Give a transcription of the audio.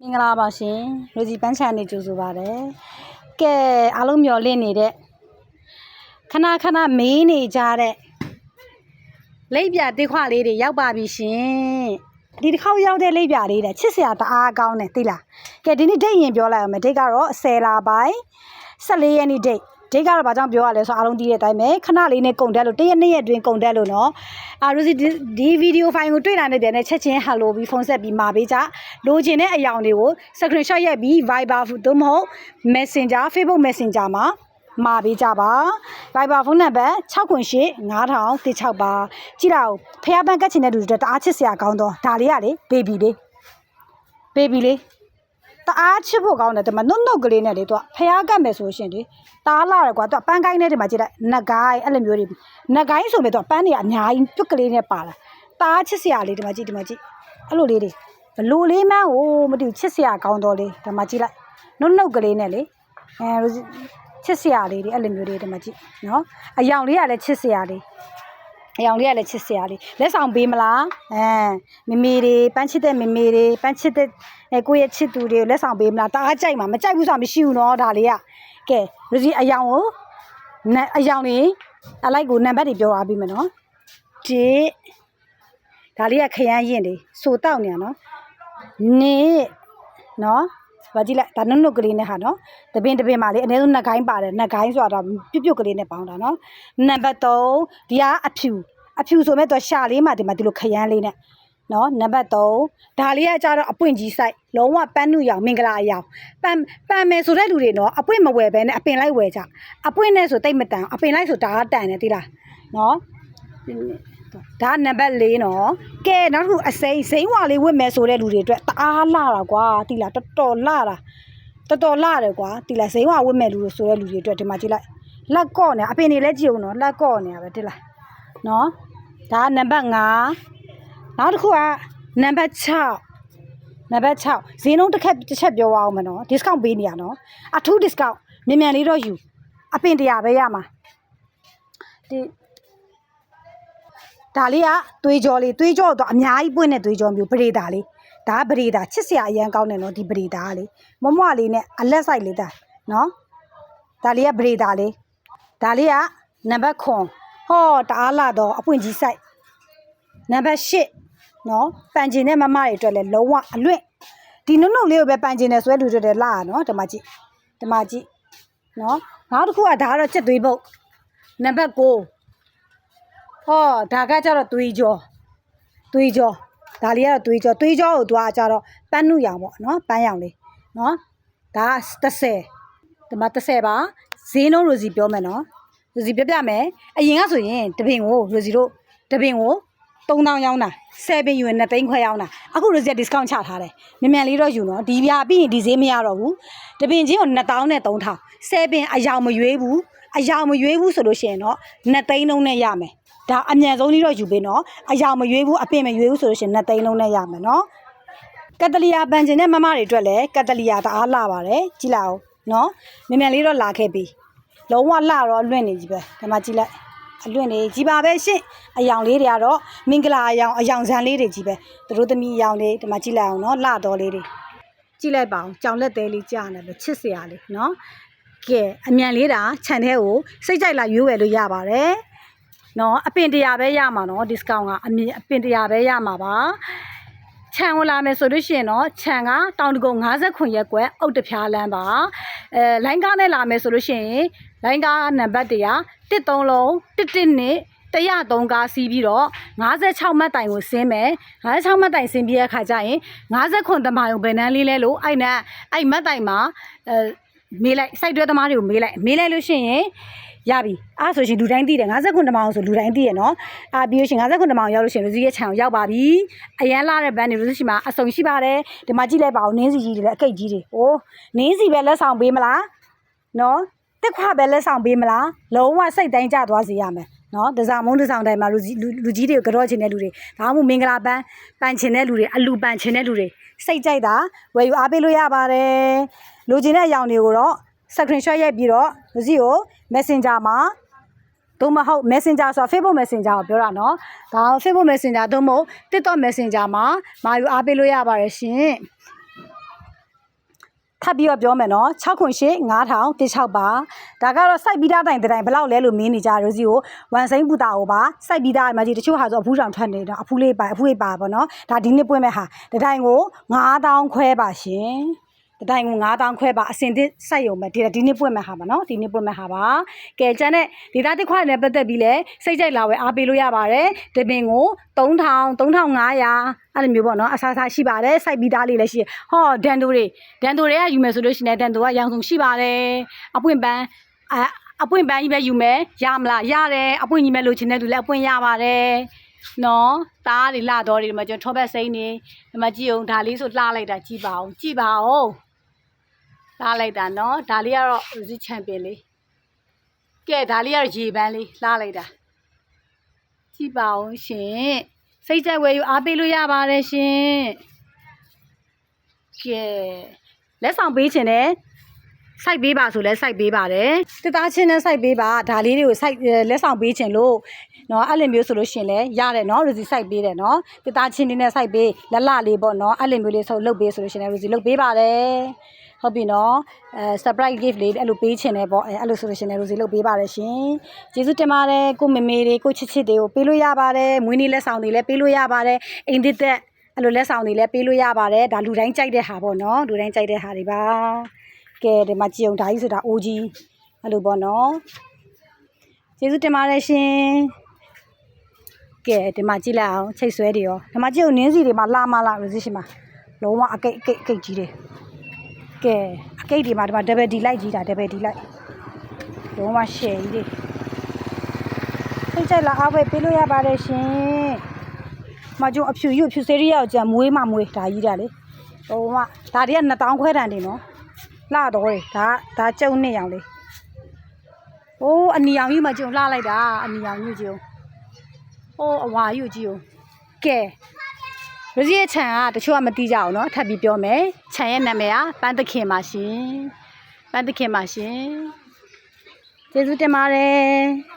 မင်္ဂလာပါရှင်ရိုစီပန်းချန်နေကြိုဆိုပါတယ်ကဲအားလုံးမျှော်လင့်နေတဲ့ခဏမေးနေကြတဲ့လိပ်ပြတိခွလေးတွေရောက်ပါပြီရှင်ဒီတစ်ခေါက်ရောက်တဲ့လိပ်ပြလေးတဲ့ချစ်စရာတအားကောင်းတယ်သိလားကဲဒီနေ့ဒိတ်ရင်ပြောလိုက်အောင်မယ်ဒိတ်ကတော့10လပိုင်း14ရက်နေ့ဒိတ်ကတော့ဘာကြောင့်ပြောရလဲဆိုအားလုံးသိတဲ့အတိုင်းပဲခဏလေးနဲ့ကုန်တက်လို့1ရက်2ရက်တွင်ကုန်တက်လို့နော်ရိုစီဒီဗီဒီယိုဖိုင်ကိုတွေ့လာနေတဲ့နဲ့ချက်ချင်းဟယ်လိုပြီးဖုန်းဆက်ပြီးမှာပေးကြလိုချင်တဲ့အယောင်တွေကို screenshot ရိုက်ပြီး Viber သို့မဟုတ် Messenger Facebook Messenger မှာမှာပေးကြပါ Viber ဖုန်းနံပါတ်698 9000 ပါကြည့်လာဦးဖះပန်းကတ်ချင်တဲ့လူတွေတအားချစ်စရာကောင်းတော့ဒါလေးကလေ baby လေးတအားချစ်ဖို့ကောင်းတယ်ဒီမှာနုတ်ကလေးနဲ့လေသူကဖះကတ်မယ်ဆိုရှင်လေတားလာတယ်ကွာသူကပန်းကိုင်းနဲ့ဒီမှာကြည့်လိုက်နက်ကိုင်းအဲ့လိုမျိုးတွေနက်ကိုင်းဆိုပေတော့ပန်းတွေအများကြီးပြုတ်ကလေးနဲ့ပါလာတားချစ်စရာလေးဒီမှာကြည့်အဲ့လိုလေးတွေဘလို့လေးမန်းကိုမသိဘူးချစ်စရာကောင်းတော့လေဒီမှာကြည့်လိုက်နုတ်ကလေးနဲ့လေချစ်စရာလေးတွေအဲ့လိုမျိုးတွေဒီမှာကြည့်နော်အယောင်လေးကလည်းချစ်စရာလေးလက်ဆောင်ပေးမလားမမေတွေပန်းချစ်တဲ့မမေတွေပန်းချစ်တဲ့ကိုယ့်ရဲ့ချစ်သူတွေကိုလက်ဆောင်ပေးမလားတအားကြိုက်မှာမကြိုက်ဘူးဆိုတာမရှိဘူးနော်ဒါလေးကကဲလူကြီးအယောင်လေးအလိုက်ကိုနံပါတ်တွေပြောထားပြီးမယ်နော်ဒါလေးကခရမ်းရင်တွေစိုးတောက်နေရနော်နေနော်ဘာကြည့်လိုက်ဒါနုတ်ကလေးနဲ့ဟာနော်တပင်ပါလေအနည်းဆုံးနှစ်ကိုင်းပါတယ်နှစ်ကိုင်းဆိုတာတော့ပြုတ်ကလေးနဲ့ပေါင်းတာနော်နံပါတ်3ဒီကအဖြူဆိုမဲ့တော့ရှာလေးမှဒီမှာဒီလိုခရမ်းလေးနဲ့နော်နံပါတ်3ဒါလေးကကြတော့အပွင့်ကြီးဆိုင်လုံးဝပန်းနုရောင်မင်္ဂလာအယောင်ပန်းမယ်ဆိုတဲ့လူတွေနော်အပွင့်မဝယ်ဘဲနဲ့အပင်လိုက်ဝယ်ကြအပွင့်နဲ့ဆိုတိတ်မတန်အပင်လိုက်ဆိုဒါကတန်တယ်သိလားနော်ဒါနံပါတ်4နော်ကဲနောက်တစ်ခုအစိမ်းဝါလေးဝတ်မယ်ဆိုတဲ့လူတွေအတွက်တအားလှတာကွာသိလားတော်တော်လှတယ်ကွာသိလားစိမ်းဝါဝတ်မယ်လူတွေဆိုတဲ့လူတွေအတွက်ဒီမှာကြည့်လိုက်လက်ကော့နေအပင်တွေလည်းကြည့်အောင်နော်လက်ကော့နေရပဲသိလားနော်ဒါနံပါတ်5နောက်တစ်ခုကနံပါတ်6ဈေးနှုန်းတစ်ချက်ပြောရအောင်မနော် discount ပေးနေရနော်အထူး discount မြန်လေးတော့ယူအပင်100ပဲရမှာဒီဒါလေးကသွေးကြောတော့အများကြီးပွင့်တဲ့သွေးကြောမျိုးပရိဒါလေးဒါကပရိဒါချစ်စရာအရန်ကောင်းတယ်နော်ဒီပရိဒါကလေမမွလေးနဲ့အလက်ဆိုင်လေးတာနော်ဒါလေးကပရိဒါလေးဒါလေးကနံပါတ်9ဟောတအားလာတော့အပွင့်ကြီးဆိုင်နံပါတ်8နော်ပန်ကျင်တဲ့မမတွေအတွက်လည်းလုံးဝအလွင့်ဒီနုတ်လေးကိုပဲပန်ကျင်တယ်ဆိုတဲ့လူတွေလည်းလာရနော်ဒီမှာကြည့်နော်နောက်တစ်ခုကဒါကတော့ချက်သွေးပုတ်နံပါတ်9ဟောဒါကကြတော့သွေးကြောဒါလေးကတော့သွေးကြောကိုတွားကြတော့ပန်းနုရောင်ပေါ့နော်ပန်းရောင်လေးနော်ဒါ30ဒီမှာ30ပါဈေးနှုန်းရိုစီပြောမယ်နော်ရိုစီပြမယ်အရင်ကဆိုရင်တပင်ကိုရိုစီတို့တပင်ကို3000ရောင်းတာ7ပင်ယူရင်2သိန်းခွဲရောင်းတာအခုရိုစီက discount ချထားတယ်မြန်လေးတော့ယူနော်ဒီပြပြီးရင်ဒီဈေးမရတော့ဘူးတပင်ချင်းကို2000နဲ့3000 7ပင်အယောင်မရွေးဘူးဆိုလို့ရှိရင်တော့2သိန်းလုံးနဲ့ရမယ်ဒါအမြန်ဆုံးလေးတော့ယူပေးနော်အယောင်မရွေးဘူးအပင်မရွေးဘူးဆိုလို့ရှိရင်2သိန်းလုံးနဲ့ရမယ်နော်ကတလီယာပန်ကျင်တဲ့မမတွေအတွက်လည်းကတလီယာတအားလှပါတယ်ကြည့်လိုက်အောင်နော်မြန်လေးတော့လာခဲ့ပြီလုံးဝလှတော့လွင့်နေကြီးပဲဒီမှာကြည့်လိုက်အလွင့်နေကြီးပါပဲရှင့်အယောင်လေးတွေကတော့မင်္ဂလာအယောင်ဇန်လေးတွေကြီးပဲသူတို့သမီးအယောင်လေးဒီမှာကြည့်လိုက်အောင်နော်လှတော်လေးတွေကြည့်လိုက်ပါအောင်ကြောင်လက်သေးလေးကြာနေပဲချစ်စရာလေးနော်ကဲအမြန်လေးတာခြံထဲကိုစိတ်ကြိုက်လာရွေးဝယ်လို့ရပါတယ်နော်အပင်100ပဲရမှာနော် discount ကအပင်100ပဲရမှာပါခြံဝင်လာမယ်ဆိုလို့ရှိရင်တော့ခြံကတောင်တကုံ59ရက်ကွယ်အုတ်တဖျားလမ်းပါလိုင်းကားနဲ့လာမယ်ဆိုလို့ရှိရင်လိုင်းကားနံပါတ်100 13လုံး11နဲ့103ကားစီးပြီးတော့56မှတ်တိုင်ကိုဆင်းမယ်56မှတ်တိုင်ဆင်းပြီးတဲ့အခါကျရင်59တမယုံဘယ်နှန်းလေးလဲလို့အဲ့မှတ်တိုင်မှာမေးလိုက်စိုက်တွဲသမားတွေကိုမေးလိုက်လို့ရှိရင်ရပြီအဲ့ဆိုရှင်လူတိုင်းသိတယ်59တမအောင်ဆိုလူတိုင်းသိရနော်ပြီးလို့ရှိရင်59တမအောင်ရောက်လို့ရှိရင်လူကြီးရဲ့ခြံကိုရောက်ပါပြီအရန်လာတဲ့ဘန်းတွေလူရှိမှာအစုံရှိပါတယ်ဒီမှာကြည့်လိုက်ပါဦးနင်းစီကြီးတွေလည်းအကိတ်ကြီးတွေဟိုနင်းစီပဲလက်ဆောင်ပေးမလားနော်တက်ခွပဲလက်ဆောင်ပေးမလားလုံးဝစိတ်တိုင်းကျသွားစေရမယ်နော်တစားမုံတဆောင်တိုင်းမှာလူကြီးတွေကိုကြော့ချင်တဲ့လူတွေဒါမှမဟုတ်မင်္ဂလာပန်းချင်တဲ့လူတွေအလူပန်းချင်တဲ့လူတွေစိတ်ကြိုက်တာဝယ်ယူအားပေးလို့ရပါတယ်လူချင်တဲ့အယောင်တွေကိုတော့screenshot ရိုက်ပြီးတော့လူစီကို Messenger မှာသို့မဟုတ် Messenger ဆိုတာ Facebook Messenger ကိုပြောတာနော်ဒါ Facebook Messenger သို့မဟုတ် TikTok Messenger မှာမာယူအားပေးလို့ရပါတယ်ရှင် ထပ်ပြီးတော့ပြောမယ်နော်6ခွန်8 9000 16ပါဒါကတော့စိုက်ပြီးသားတိုင်တိုင်ဘယ်လောက်လဲလို့မင်းနေကြရိုစီကိုဝန်စိမ့်ပူတာကိုပါစိုက်ပြီးသားမှာကြီးတချို့ဟာဆိုအဖူးတောင်ထွက်နေတော့အဖူးလေးပါပေါ့နော်ဒါဒီနေ့ပွင့်မဲ့ဟာတတိုင်ကို9000ခွဲပါရှင်တတိုင်ကို9000ခွဲပါအစင်သစ်စိုက်ရုံပဲဒီနေ့ပွင့်မဲ့ဟာပါနော်ဒီနေ့ပွင့်မဲ့ဟာပါကဲကျန်တဲ့ဒေတာတစ်ခွနဲ့ပတ်သက်ပြီးလဲစိတ်ကြိုက်လာဝယ်အားပေးလို့ရပါတယ်တပင်ကို3000 3500အဲ့လိုမျိုးပေါ့နော်အစားစားရှိပါတယ်စိုက်ပြီးသားလေးလည်းရှိဟောဒန်တိုတွေကယူမယ်ဆိုလို့ရှိရင်ဒန်တိုကရောင်စုံရှိပါတယ်အပွင့်ပန်းကြီးပဲယူမယ်ရမလားရတယ်အပွင့်ကြီးပဲလိုချင်တဲ့သူလည်းအပွင့်ရပါတယ်နော်သားတွေလှတော်တွေဒီမှာကျွန်တော်ထောဘက်စိမ့်နေဒီမှာကြည့်အောင်ဒါလေးဆိုလှလိုက်တာကြည့်ပါအောင်လှလိုက်တာနော်ဒါလေးကတော့ရီချန်ပီယံလေးကဲဒါလေးကတော့ရေပန်းလေးလှလိုက်တာကြည့်ပါအောင်ရှင်စိတ်ကြိုက်ဝယ်ယူအားပေးလို့ရပါတယ်ရှင်ကဲလက်ဆောင်ပေးခြင်းနဲ့စိုက်ပေးပါဆိုလဲစိုက်ပေးပါတယ်တစ်သားချင်းနဲ့စိုက်ပေးပါဒါလေးတွေကိုစိုက်လက်ဆောင်ပေးခြင်းလို့နော်အဲ့လိုမျိုးဆိုလို့ရှင်လဲရတယ်နော် Rosie စိုက်ပေးတယ်နော်တစ်သားချင်းလေးစိုက်ပေးလလေးပေါ့နော်အဲ့လိုမျိုးလေးဆိုလုပ်ပေးဆိုလို့ရှင်လဲ Rosie လုပ်ပေးပါတယ်ဟုတ်ပြီနော်surprise gift လေးအဲ့လိုပေးခြင်းနဲ့ပေါ့အဲ့လိုဆိုလို့ရှင်လဲ Rosie လုပ်ပေးပါတယ်ရှင်ကျေးဇူးတင်ပါတယ်ကိုမေမေတွေကိုချစ်တွေကိုပေးလို့ရပါတယ်မွေးနေ့လက်ဆောင်တွေလည်းပေးလို့ရပါတယ်အိမ်သစ်သက်အဲ့လိုလက်ဆောင်တွေလည်းပေးလို့ရပါတယ်ဒါလူတိုင်းကြိုက်တဲ့ဟာပေါ့နော်လူတိုင်းကြိုက်တဲ့ဟာတွေပါကဲဒီမှာကြည့်အောင်ဒါကြီးဆိုတာအိုးကြီးအဲ့လိုပေါ့နော်ကျေးဇူးတင်ပါတယ်ရှင်ကဲဒီမှာကြည့်လိုက်အောင်ချိတ်ဆွဲတွေရောဒီမှာကြည့်အောင်နင်းစီတွေမှာလာမလာ Rosie ရှင်မှာလုံးဝအကိတ်ကြီးတယ်ကဲအကိတ်တွေမှာဒီမှာ double D လိုက်ကြီးတာ double D လိုက်လုံးဝရှယ်ကြီးတွေစိတ်ကြိုက်လာအားပဲပေးလို့ရပါတယ်ရှင်မကျုံအဖြူစေးရီရောက်ကြမွေးဒါကြီးတာလေလုံးဝဒါတွေက2000ခွဲတန်တယ်နော်လှတော့တယ်ဒါကျုံနှစ်ရောင်လေးဟိုးအနီရောင်ကြီးမှကျုံလှလိုက်တာအနီရောင်ကြီးကျုံဟိုးအဝါကြီးကိုကြည့်ဦးကဲRosieရဲ့ခြံကတချို့ကမသိကြအောင်နော်ထပ်ပြီးပြောမယ်ခြံရဲ့နာမည်ကပန်းသခင်ပါရှင်ကျေးဇူးတင်ပါတယ်